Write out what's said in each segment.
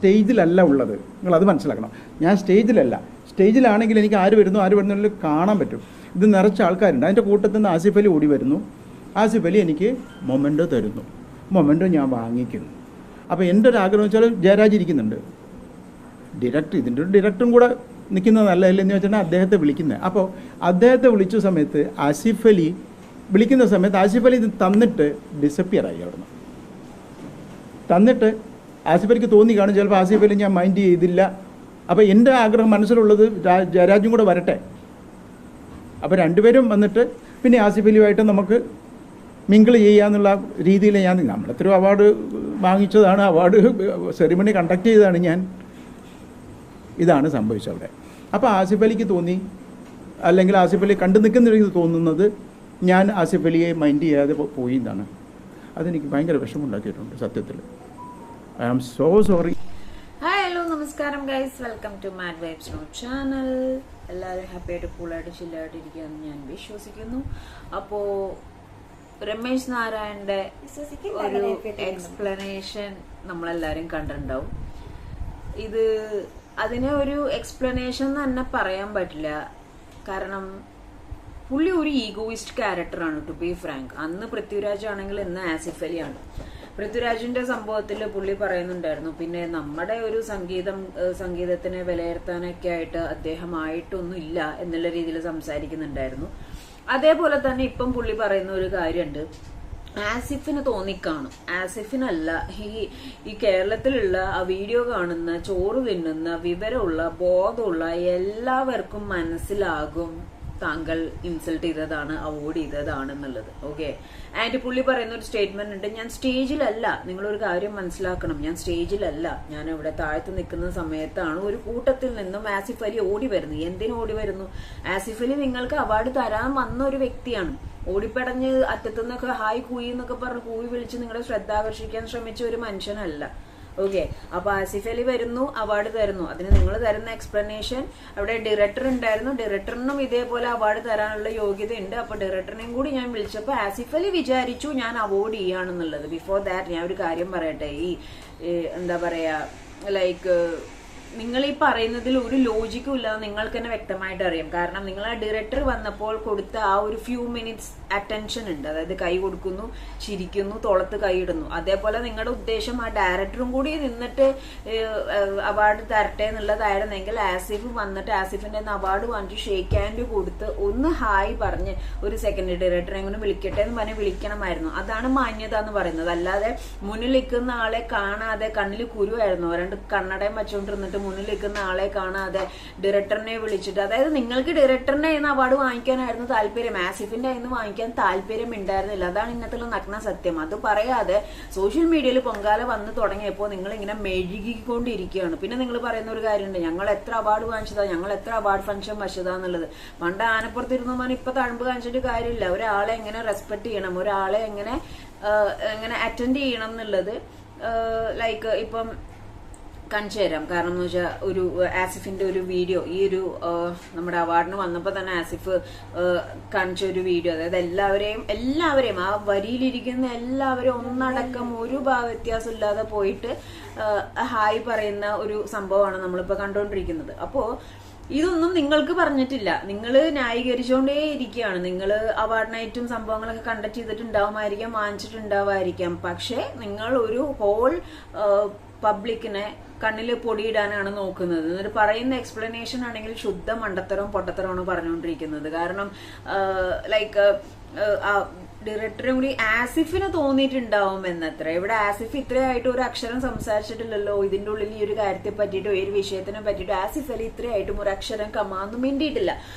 സ്റ്റേജിലല്ല ഉള്ളത്. നിങ്ങളത് മനസ്സിലാക്കണം. ഞാൻ സ്റ്റേജിലല്ല. സ്റ്റേജിലാണെങ്കിൽ എനിക്ക് ആര് വരുന്നു കാണാൻ പറ്റും. ഇത് നിറച്ച ആൾക്കാരുണ്ട്. അതിൻ്റെ കൂട്ടത്തിൽ നിന്ന് ആസിഫ് അലി ഓടി വരുന്നു. ആസിഫ് അലി എനിക്ക് മൊമെൻ്റോ തരുന്നു. മൊമെൻ്റോ ഞാൻ വാങ്ങിക്കുന്നു. അപ്പോൾ എൻ്റെ ഒരു ആഗ്രഹം വെച്ചാൽ ജയരാജ് ഇരിക്കുന്നുണ്ട്, ഇതിൻ്റെ ഒരു ഡയറക്ടറും കൂടെ നിൽക്കുന്നത് നല്ലതല്ലെന്ന് വെച്ചാൽ അദ്ദേഹത്തെ വിളിക്കുന്നത്. അപ്പോൾ അദ്ദേഹത്തെ വിളിച്ച സമയത്ത് ആസിഫ് അലി വിളിക്കുന്ന സമയത്ത് ആസിഫ് അലി ഇത് തന്നിട്ട് ഡിസപ്പിയറായി. അവിടുന്ന് തന്നിട്ട് ആസിഫ് അലിക്ക് തോന്നി കാണും ചിലപ്പോൾ ആസിഫ് അലി ഞാൻ മൈൻഡ് ചെയ്തില്ല. അപ്പോൾ എൻ്റെ ആഗ്രഹം മനസ്സിലുള്ളത് ജയരാജും കൂടെ വരട്ടെ. അപ്പോൾ രണ്ടുപേരും വന്നിട്ട് പിന്നെ ആസിഫ് അലിയുമായിട്ട് നമുക്ക് മിങ്കിൾ ചെയ്യാന്നുള്ള രീതിയിൽ നമ്മളെത്രയോ അവാർഡ് വാങ്ങിച്ചതാണ്, അവാർഡ് സെറിമണി കണ്ടക്ട് ചെയ്തതാണ് ഞാൻ. ഇതാണ് സംഭവിച്ചത് അവിടെ. അപ്പോൾ ആസിഫ് അലിക്ക് തോന്നി, അല്ലെങ്കിൽ ആസിഫ് അലി കണ്ടു നിൽക്കുന്ന തോന്നുന്നത് ഞാൻ ആസിഫ് അലിയെ മൈൻഡ് ചെയ്യാതെ പോയി എന്നാണ്. അതെനിക്ക് ഭയങ്കര വിഷമമുണ്ടാക്കിയിട്ടുണ്ട് സത്യത്തിൽ. I am so sorry. Hi, hello, നമസ്കാരം guys, welcome to Mad Vibes നോ ചാനൽ. എല്ലാവരും ഹാപ്പിയായിട്ട് കൂളായിട്ട് ചില്ലായിട്ട് ഇരിക്കുകയെന്ന് ഞാൻ വിശ്വസിക്കുന്നു. അപ്പോൾ രമേശ് നാരായണന്റെ ഒരു എക്സ്പ്ലനേഷൻ നമ്മളെല്ലാവരും കണ്ടിട്ടുണ്ടാവും. അതിനെ ഒരു എക്സ്പ്ലനേഷൻ തന്നെ പറയാൻ പറ്റില്ല. കാരണം പുള്ളി ഒരു ഈഗോയിസ്റ്റ് ക്യാരക്ടറാണ്, ടു ബി ഫ്രാങ്ക്. അന്ന് പൃഥ്വിരാജ് ആണെങ്കിൽ ഇന്ന് ആസിഫ് അലിയാണ്. പൃഥ്വിരാജിന്റെ സംഭവത്തിൽ പുള്ളി പറയുന്നുണ്ടായിരുന്നു, പിന്നെ നമ്മുടെ ഒരു സംഗീതത്തിനെ വിലയിരുത്താനൊക്കെ ആയിട്ട് അദ്ദേഹമായിട്ടൊന്നും ഇല്ല എന്നുള്ള രീതിയിൽ സംസാരിക്കുന്നുണ്ടായിരുന്നു. അതേപോലെ തന്നെ ഇപ്പം പുള്ളി പറയുന്ന ഒരു കാര്യമുണ്ട്, ആസിഫിന് തോന്നിക്കാണും. ആസിഫിനല്ല, ഈ കേരളത്തിലുള്ള ആ വീഡിയോ കാണുന്ന, ചോറ് തിന്നുന്ന, വിവരമുള്ള, ബോധമുള്ള എല്ലാവർക്കും മനസ്സിലാകും താങ്കൾ ഇൻസൾട്ട് ചെയ്തതാണ്, അവോയ്ഡ് ചെയ്തതാണ് എന്നുള്ളത്. ഓക്കെ. ആൻഡ് പുള്ളി പറയുന്ന ഒരു സ്റ്റേറ്റ്മെന്റ് ഉണ്ട്, ഞാൻ സ്റ്റേജിലല്ല. നിങ്ങളൊരു കാര്യം മനസ്സിലാക്കണം, ഞാൻ സ്റ്റേജിലല്ല, ഞാൻ ഇവിടെ താഴ്ത്തു നിൽക്കുന്ന സമയത്താണ് ഒരു കൂട്ടത്തിൽ നിന്നും ആസിഫ് അലി ഓടി വരുന്നു. എന്തിനു ഓടി വരുന്നു? ആസിഫ് അലി നിങ്ങൾക്ക് അവാർഡ് തരാൻ വന്ന ഒരു വ്യക്തിയാണ്. ഓടിപ്പടഞ്ഞ് അറ്റത്തുനിന്നൊക്കെ ഹായ് കൂയി എന്നൊക്കെ പറഞ്ഞ് കൂയി വിളിച്ച് നിങ്ങളുടെ ശ്രദ്ധ ആകർഷിക്കാൻ ശ്രമിച്ച ഒരു മനുഷ്യനല്ല. ഓക്കെ. അപ്പൊ ആസിഫ് അലി വരുന്നു, അവാർഡ് തരുന്നു. അതിന് നിങ്ങൾ തരുന്ന എക്സ്പ്ലനേഷൻ, അവിടെ ഡയറക്ടർ ഉണ്ടായിരുന്നു, ഡയറക്ടറിനും ഇതേപോലെ അവാർഡ് തരാനുള്ള യോഗ്യത ഉണ്ട്. അപ്പൊ ഡയറക്ടറിനെയും കൂടി ഞാൻ വിളിച്ചപ്പോൾ ആസിഫ് അലി വിചാരിച്ചു ഞാൻ അവാർഡ് ചെയ്യാണെന്നുള്ളത്. ബിഫോർ ദാറ്റ് ഞാൻ ഒരു കാര്യം പറയട്ടെ, എന്താ പറയാ, ലൈക്ക് നിങ്ങൾ ഈ പറയുന്നതിൽ ഒരു ലോജിക്കും ഇല്ലാതെ നിങ്ങൾക്ക് തന്നെ വ്യക്തമായിട്ട് അറിയാം. കാരണം നിങ്ങൾ ആ ഡയറക്ടർ വന്നപ്പോൾ കൊടുത്ത ആ ഒരു ഫ്യൂ മിനിറ്റ്സ് അറ്റൻഷൻ ഉണ്ട്. അതായത് കൈ കൊടുക്കുന്നു, ചിരിക്കുന്നു, തോളത്ത് കൈയിടുന്നു. അതേപോലെ നിങ്ങളുടെ ഉദ്ദേശം ആ ഡയറക്ടറും കൂടി നിന്നിട്ട് അവാർഡ് തരട്ടെ എന്നുള്ളതായിരുന്നെങ്കിൽ ആസിഫ് വന്നിട്ട് ആസിഫിന്റെ അവാർഡ് വാങ്ങിച്ച് ഷേക്ക് ഹാൻഡ് കൊടുത്ത് ഒന്ന് ഹായ് പറഞ്ഞ് ഒരു സെക്കൻഡ് ഡയറക്ടറെ എങ്ങനെ വിളിക്കട്ടെ എന്ന് പറഞ്ഞ് വിളിക്കണമായിരുന്നു. അതാണ് മാന്യത എന്ന് പറയുന്നത്. അല്ലാതെ മുന്നിൽ നിൽക്കുന്ന ആളെ കാണാതെ, കണ്ണിൽ കുരുവായിരുന്നു, രണ്ട് കണ്ണടയും വെച്ചുകൊണ്ടിരുന്നിട്ട് മുന്നിൽ നിൽക്കുന്ന ആളെ കാണാതെ ഡയറക്ടറിനെ വിളിച്ചിട്ട്, അതായത് നിങ്ങൾക്ക് ഡയറക്ടറിന്റെ കയ്യിൽ നിന്ന് അവാർഡ് വാങ്ങിക്കാനായിരുന്നു താല്പര്യം, ആസിഫിന്റെ കയ്യിൽ നിന്ന് വാങ്ങിക്കാൻ താല്പര്യം ഉണ്ടായിരുന്നില്ല. അതാണ് ഇന്നത്തെ നഗ്ന സത്യം. അത് പറയാതെ സോഷ്യൽ മീഡിയയിൽ പൊങ്കാല വന്ന് തുടങ്ങിയപ്പോൾ നിങ്ങൾ ഇങ്ങനെ മെഴുകിക്കൊണ്ടിരിക്കുകയാണ്. പിന്നെ നിങ്ങൾ പറയുന്ന ഒരു കാര്യമുണ്ട്, ഞങ്ങൾ എത്ര അവാർഡ് വാങ്ങിച്ചതാ, ഞങ്ങൾ എത്ര അവാർഡ് ഫംഗ്ഷൻ വച്ചതാന്നുള്ളത്. പണ്ട് ആനപ്പുറത്തിരുന്നു പറഞ്ഞാൽ ഇപ്പൊ തഴമ്പ് കാണിച്ചിട്ട് കാര്യമില്ല. ഒരാളെ എങ്ങനെ റെസ്പെക്ട് ചെയ്യണം, ഒരാളെ എങ്ങനെ അറ്റൻഡ് ചെയ്യണം എന്നുള്ളത് ലൈക്ക് ഇപ്പം കാണിച്ചു തരാം. കാരണം എന്ന് വെച്ചാൽ ഒരു ആസിഫിന്റെ ഒരു വീഡിയോ, ഈ ഒരു നമ്മുടെ അവാർഡിന് വന്നപ്പോൾ തന്നെ ആസിഫ് കാണിച്ച ഒരു വീഡിയോ, അതായത് എല്ലാവരെയും ആ വരിയിലിരിക്കുന്ന എല്ലാവരെയും ഒന്നടക്കം ഒരു വ്യത്യാസം ഇല്ലാതെ പോയിട്ട് ഹായ് പറയുന്ന ഒരു സംഭവമാണ് നമ്മളിപ്പോൾ കണ്ടുകൊണ്ടിരിക്കുന്നത്. അപ്പോ ഇതൊന്നും നിങ്ങൾക്ക് പറഞ്ഞിട്ടില്ല, നിങ്ങൾ ന്യായീകരിച്ചുകൊണ്ടേ ഇരിക്കുകയാണ്. നിങ്ങൾ അവാർഡ് നൈറ്റും സംഭവങ്ങളൊക്കെ കണ്ടക്ട് ചെയ്തിട്ടുണ്ടാവുമായിരിക്കാം, വാങ്ങിച്ചിട്ടുണ്ടാവുമായിരിക്കാം. പക്ഷെ നിങ്ങൾ ഒരു ഹോൾ പബ്ലിക്കിനെ കണ്ണിൽ പൊടിയിടാനാണ് നോക്കുന്നത്. എന്നിട്ട് പറയുന്ന എക്സ്പ്ലനേഷൻ ആണെങ്കിൽ ശുദ്ധ മണ്ടത്തരവും പൊട്ടത്തരമാണ് പറഞ്ഞുകൊണ്ടിരിക്കുന്നത്. കാരണം ലൈക്ക് ഡയറക്ടറും കൂടി ആസിഫിന് തോന്നിയിട്ടുണ്ടാവും എന്നത്ര. ഇവിടെ ആസിഫ് ഇത്രയായിട്ട് ഒരു അക്ഷരം സംസാരിച്ചിട്ടില്ലല്ലോ. ഇതിന്റെ ഉള്ളിൽ ഈ ഒരു കാര്യത്തെ പറ്റിയിട്ടോ ഈ ഒരു വിഷയത്തിനെ പറ്റിയിട്ടോ ആസിഫ് അലി ഇത്രയായിട്ടും ഒരു അക്ഷരം കമാന്നും മിണ്ടിയിട്ടില്ല.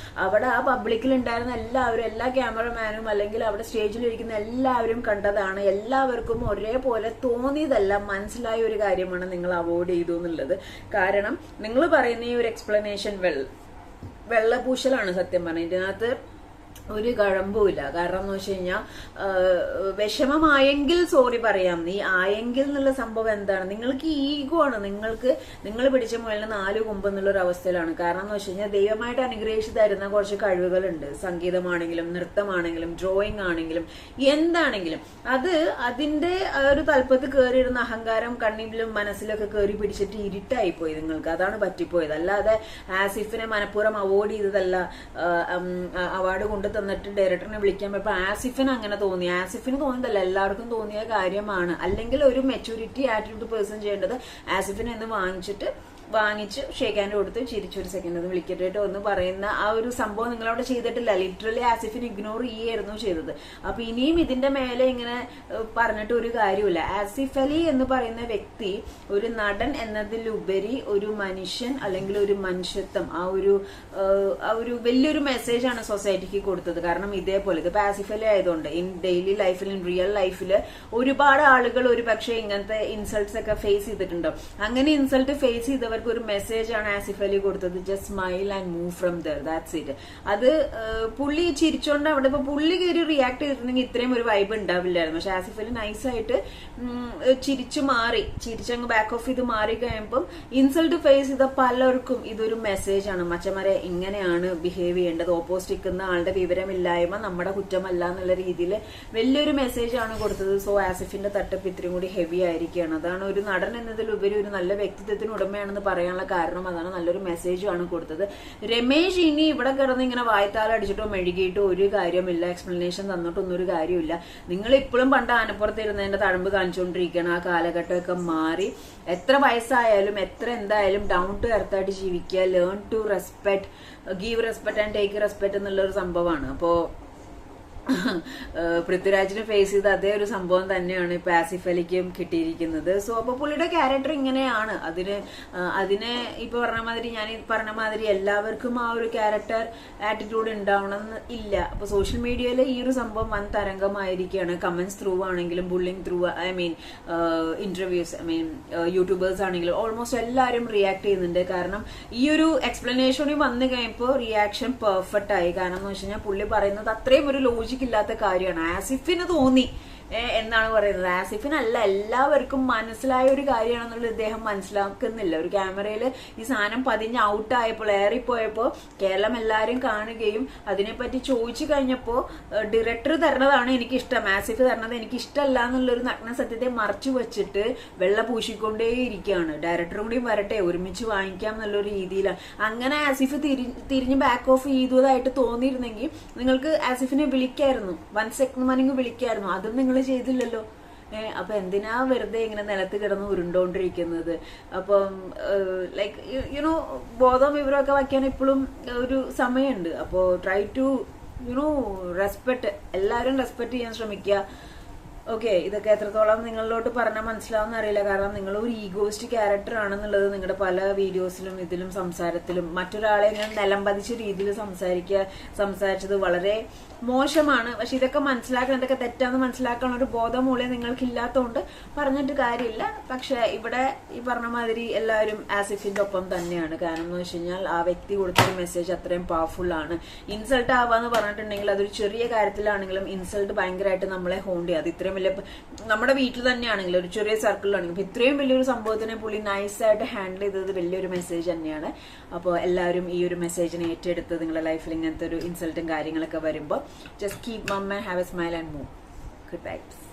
അവിടെ ആ പബ്ലിക്കിൽ ഉണ്ടായിരുന്ന എല്ലാവരും, എല്ലാ ക്യാമറമാനും അല്ലെങ്കിൽ അവിടെ സ്റ്റേജിലിരിക്കുന്ന എല്ലാവരും കണ്ടതാണ്. എല്ലാവർക്കും ഒരേപോലെ തോന്നിയതല്ല, മനസ്സിലായ ഒരു കാര്യമാണ് നിങ്ങൾ അവോയ്ഡ് ചെയ്തു എന്നുള്ളത്. കാരണം നിങ്ങൾ പറയുന്ന ഈ ഒരു എക്സ്പ്ലനേഷൻ വെള്ളപൂശലാണ് സത്യം പറഞ്ഞ. ഇതിനകത്ത് ഒരു കഴമ്പുമില്ല. കാരണം എന്ന് വെച്ച് കഴിഞ്ഞാൽ വിഷമമായെങ്കിൽ സോറി പറയാം, നീ ആയെങ്കിൽ എന്നുള്ള സംഭവം എന്താണ്, നിങ്ങൾക്ക് ഈഗോ ആണ്, നിങ്ങൾ പിടിച്ച മുകളിൽ 4 കൊമ്പ് എന്നുള്ളൊരു അവസ്ഥയിലാണ്. കാരണം എന്ന് വെച്ച് കഴിഞ്ഞാൽ ദൈവമായിട്ട് അനുഗ്രഹിച്ച് തരുന്ന കുറച്ച് കഴിവുകളുണ്ട്, സംഗീതമാണെങ്കിലും നൃത്തമാണെങ്കിലും ഡ്രോയിങ് ആണെങ്കിലും എന്താണെങ്കിലും. അതിന്റെ ഒരു തലപ്പത്ത് കയറിയിരുന്ന അഹങ്കാരം കണ്ണിലും മനസ്സിലൊക്കെ കയറി പിടിച്ചിട്ട് ഇരുട്ടായിപ്പോയി നിങ്ങൾക്ക്. അതാണ് പറ്റിപ്പോയത്. അല്ലാതെ ആസിഫിനെ മനഃപൂർവ്വം അവോയ്ഡ് ചെയ്തതല്ല. അവാർഡ് കൊണ്ട് തന്നിട്ട് ഡയറക്ടറിനെ വിളിക്കാൻ പോയപ്പോ ആസിഫിന് അങ്ങനെ തോന്നി. ആസിഫിന് തോന്നിയതല്ല, എല്ലാവർക്കും തോന്നിയ കാര്യമാണ്. അല്ലെങ്കിൽ ഒരു മെച്ചൂരിറ്റി ആറ്റിറ്റ്യൂഡ് പേഴ്സൺ ചെയ്യേണ്ടത് ആസിഫിനെ എന്ന് വാങ്ങിച്ച് ഷേക്ക് ഹാൻഡ് കൊടുത്ത് ചിരിച്ചൊരു സെക്കൻഡ് ഒന്ന് വിളിക്കട്ടെ എന്ന് പറയുന്ന ആ ഒരു സംഭവം നിങ്ങളവിടെ ചെയ്തിട്ടില്ല. ലിറ്ററലി ആസിഫിന് ഇഗ്നോർ ചെയ്യായിരുന്നു ചെയ്തത്. അപ്പൊ ഇനിയും ഇതിന്റെ മേലെ ഇങ്ങനെ പറഞ്ഞിട്ട് ഒരു കാര്യമില്ല. ആസിഫ് അലി എന്ന് പറയുന്ന വ്യക്തി ഒരു നടൻ എന്നതിലുപരി ഒരു മനുഷ്യൻ അല്ലെങ്കിൽ ഒരു മനുഷ്യത്വം, ആ ഒരു വലിയൊരു മെസ്സേജാണ് സൊസൈറ്റിക്ക് കൊടുത്തത്. കാരണം ഇതേപോലെ ഇതിപ്പോ ആസിഫ് അലി ആയതുകൊണ്ട് ഇൻ ഡെയിലി ലൈഫിൽ ഇൻ റിയൽ ലൈഫിൽ ഒരുപാട് ആളുകൾ ഒരു പക്ഷേ ഇങ്ങനത്തെ ഇൻസൾട്ട്സ് ഒക്കെ ഫേസ് ചെയ്തിട്ടുണ്ടോ. അങ്ങനെ ഇൻസൾട്ട് ഫേസ് ചെയ്തവർ ഒരു മെസ്സേജ് ആണ് ആസിഫ് അലി കൊടുത്തത്, just smile and move from there, that's it. അത് പുള്ളി ചിരിച്ചോണ്ട് അവിടെ ഇപ്പൊ പുള്ളി കയറി റിയാക്ട് ചെയ്തിട്ടുണ്ടെങ്കിൽ ഇത്രയും ഒരു വൈബ് ഉണ്ടാവില്ലായിരുന്നു. പക്ഷെ ആസിഫ് അലി നൈസായിട്ട് ചിരിച്ചങ്ങ് ബാക്ക് ഓഫ് ചെയ്ത് മാറി കഴിയുമ്പം ഇൻസൾട്ട് ഫേസ് ചെയ്ത പലർക്കും ഇതൊരു മെസ്സേജ് ആണ്. മച്ചമാരെ ഇങ്ങനെയാണ് ബിഹേവ് ചെയ്യേണ്ടത്, ഓപ്പോസിറ്റ് നിൽക്കുന്ന ആളുടെ വിവരമില്ലായ്മ നമ്മുടെ കുറ്റമല്ല എന്നുള്ള രീതിയിൽ വലിയൊരു മെസ്സേജ് ആണ് കൊടുത്തത്. സോ ആസിഫിന്റെ തട്ടപ്പ് ഇത്രയും കൂടി ഹെവി ആയിരിക്കുകയാണ്. അതാണ് ഒരു നടൻ എന്നതിലുപരി ഒരു നല്ല വ്യക്തിത്വത്തിന് ഉടമയാണെന്ന് പറയാനുള്ള കാരണം അതാണ്. നല്ലൊരു മെസ്സേജും ആണ് കൊടുത്തത്. രമേശ് ഇനി ഇവിടെ കിടന്ന് ഇങ്ങനെ വായത്താലടിച്ചിട്ടോ മെഴുകിയിട്ടോ ഒരു കാര്യമില്ല, എക്സ്പ്ലനേഷൻ തന്നിട്ടൊന്നും ഒരു കാര്യമില്ല. നിങ്ങൾ ഇപ്പോഴും പണ്ട് ആനപ്പുറത്ത് ഇരുന്നതിന്റെ തഴമ്പ് കാണിച്ചുകൊണ്ടിരിക്കണം. ആ കാലഘട്ടമൊക്കെ മാറി. എത്ര വയസ്സായാലും എത്ര എന്തായാലും ഡൗൺ ടു എർത്ത് ആയിട്ട് ജീവിക്കുക, learn to respect, give respect and take respect എന്നുള്ളൊരു സംഭവമാണ്. അപ്പോ പൃഥ്വിരാജിനെ ഫേസ് ചെയ്ത അതേ ഒരു സംഭവം തന്നെയാണ് ഇപ്പൊ ആസിഫ് അലിക്കും കിട്ടിയിരിക്കുന്നത്. സോ അപ്പൊ പുള്ളിയുടെ ക്യാരക്ടർ ഇങ്ങനെയാണ്. അതിനെ ഇപ്പൊ ഞാൻ പറഞ്ഞ മാതിരി എല്ലാവർക്കും ആ ഒരു ക്യാരക്ടർ ആറ്റിറ്റ്യൂഡ് ഉണ്ടാവണം ഇല്ല. അപ്പൊ സോഷ്യൽ മീഡിയയിൽ ഈ ഒരു സംഭവം വൻ തരംഗമായിരിക്കുകയാണ്. കമന്റ്സ് ത്രൂ ആണെങ്കിലും ബുള്ളിങ് ത്രൂ, ഇന്റർവ്യൂസ്, യൂട്യൂബേഴ്സ് ആണെങ്കിലും ഓൾമോസ്റ്റ് എല്ലാവരും റിയാക്ട് ചെയ്യുന്നുണ്ട്. കാരണം ഈ ഒരു എക്സ്പ്ലനേഷനിൽ വന്നു കഴിയുമ്പോൾ റിയാക്ഷൻ പെർഫെക്റ്റ് ആയി. കാരണം എന്ന് വെച്ച് കഴിഞ്ഞാൽ പുള്ളി പറയുന്നത് അത്രയും ഒരു ലോജിക് ഇല്ലാത്ത കാര്യമാണ്. ആസിഫിന് തോന്നി എന്നാണ് പറയുന്നത്. ആസിഫിനല്ല, എല്ലാവർക്കും മനസ്സിലായ ഒരു കാര്യമാണെന്നുള്ളത് ഇദ്ദേഹം മനസ്സിലാക്കുന്നില്ല. ഒരു ക്യാമറയിൽ ഈ സാധനം പതിഞ്ഞ് ഔട്ടായപ്പോൾ ഏറിപ്പോയപ്പോൾ കേരളം എല്ലാവരും കാണുകയും അതിനെപ്പറ്റി ചോദിച്ചു കഴിഞ്ഞപ്പോൾ ഡയറക്ടർ തരണതാണ് എനിക്കിഷ്ടം, ആസിഫ് തരണത് എനിക്കിഷ്ടമല്ല എന്നുള്ളൊരു നഗ്ന സത്യത്തെ മറച്ചു വെച്ചിട്ട് വെള്ള പൂശിക്കൊണ്ടേയിരിക്കുകയാണ്. ഡയറക്ടറും കൂടി വരട്ടെ, ഒരുമിച്ച് വാങ്ങിക്കാം എന്നുള്ളൊരു രീതിയിലാണ്. അങ്ങനെ ആസിഫ് തിരിഞ്ഞ് ബാക്ക് ഓഫ് ചെയ്തതായിട്ട് തോന്നിയിരുന്നെങ്കിൽ നിങ്ങൾക്ക് ആസിഫിനെ വിളിക്കായിരുന്നു, 1 സെക്കൻഡ് മണിക്ക് വിളിക്കായിരുന്നു. അതും നിങ്ങൾ ചെയ്തില്ലല്ലോ. അപ്പൊ എന്തിനാ വെറുതെ ഇങ്ങനെ നിലത്ത് കിടന്ന് ഉരുണ്ടോണ്ടിരിക്കുന്നത്? അപ്പം ലൈക്ക് യുനോ ബോധം വിവരമൊക്കെ വയ്ക്കാൻ ഇപ്പോഴും ഒരു സമയമുണ്ട്. അപ്പോ ട്രൈ ടു റെസ്പെക്ട്, എല്ലാവരും റെസ്പെക്ട് ചെയ്യാൻ ശ്രമിക്കുക. ഓക്കെ, ഇതൊക്കെ എത്രത്തോളം നിങ്ങളിലോട്ട് പറഞ്ഞാൽ മനസ്സിലാവുന്ന അറിയില്ല. കാരണം നിങ്ങൾ ഒരു ഈഗോയിസ്റ്റ് ക്യാരക്ടർ ആണെന്നുള്ളത് നിങ്ങളുടെ പല വീഡിയോസിലും ഇതിലും സംസാരത്തിലും മറ്റൊരാളെ ഇങ്ങനെ നിലംപതിച്ച രീതിയിൽ സംസാരിച്ചത് വളരെ മോശമാണ്. പക്ഷെ ഇതൊക്കെ ഇതൊക്കെ തെറ്റാന്ന് മനസ്സിലാക്കാൻ ഒരു ബോധം മൂലം നിങ്ങൾക്ക് ഇല്ലാത്തതുകൊണ്ട് പറഞ്ഞിട്ട് കാര്യമില്ല. പക്ഷെ ഇവിടെ ഈ പറഞ്ഞ മാതിരി എല്ലാവരും ആസിഫിന്റെ ഒപ്പം തന്നെയാണ്. കാരണം എന്ന് വെച്ച് കഴിഞ്ഞാൽ ആ വ്യക്തി കൊടുത്തൊരു മെസ്സേജ് അത്രയും പവർഫുൾ ആണ്. ഇൻസൾട്ട് ആവാന്ന് പറഞ്ഞിട്ടുണ്ടെങ്കിൽ അതൊരു ചെറിയ കാര്യത്തിലാണെങ്കിലും ഇൻസൾട്ട് ഭയങ്കരമായിട്ട് നമ്മളെ ഹോണ്ട് ചെയ്യും. അത് ഇത്രയും വലിയ നമ്മുടെ വീട്ടിൽ തന്നെയാണെങ്കിലും ഒരു ചെറിയ സർക്കിളിലാണെങ്കിലും ഇത്രയും വലിയൊരു സംഭവത്തിനെ പുള്ളി നൈസായിട്ട് ഹാൻഡിൽ ചെയ്തത് വലിയൊരു മെസ്സേജ് തന്നെയാണ്. അപ്പോൾ എല്ലാവരും ഈ ഒരു മെസ്സേജിനെ ഏറ്റെടുത്ത് നിങ്ങളുടെ ലൈഫിൽ ഇങ്ങനത്തെ ഒരു ഇൻസൾട്ടും കാര്യങ്ങളൊക്കെ വരുമ്പോൾ just keep mum and have a smile and move. Good vibes.